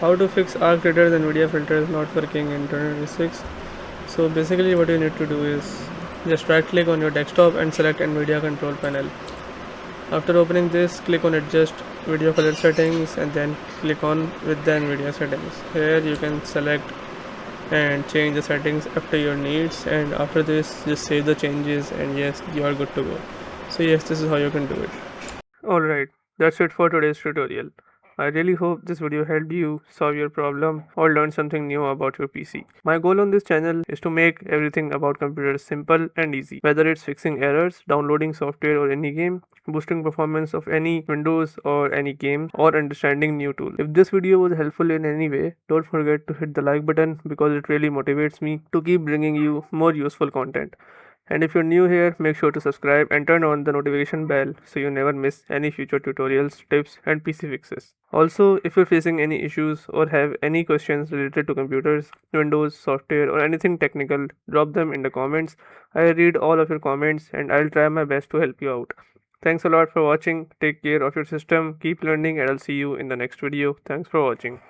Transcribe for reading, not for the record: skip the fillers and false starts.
How to fix Arc Raiders Nvidia Filters not working in 2026. So basically what you need to do is just right click on your desktop and select Nvidia control panel. After opening this, click on adjust video color settings and then click on with the Nvidia settings. Here you can select and change the settings after your needs, and after this just save the changes and yes, you are good to go. So yes, this is how you can do it. Alright, that's it for today's tutorial. I really hope this video helped you solve your problem or learn something new about your PC. My goal on this channel is to make everything about computers simple and easy, whether it's fixing errors, downloading software or any game, boosting performance of any Windows or any game, or understanding new tools. If this video was helpful in any way, don't forget to hit the like button because it really motivates me to keep bringing you more useful content. And if you're new here, make sure to subscribe and turn on the notification bell so you never miss any future tutorials, tips, and PC fixes. Also, if you're facing any issues or have any questions related to computers, Windows, software, or anything technical, drop them in the comments. I read all of your comments and I'll try my best to help you out. Thanks a lot for watching. Take care of your system, keep learning, and I'll see you in the next video. Thanks for watching.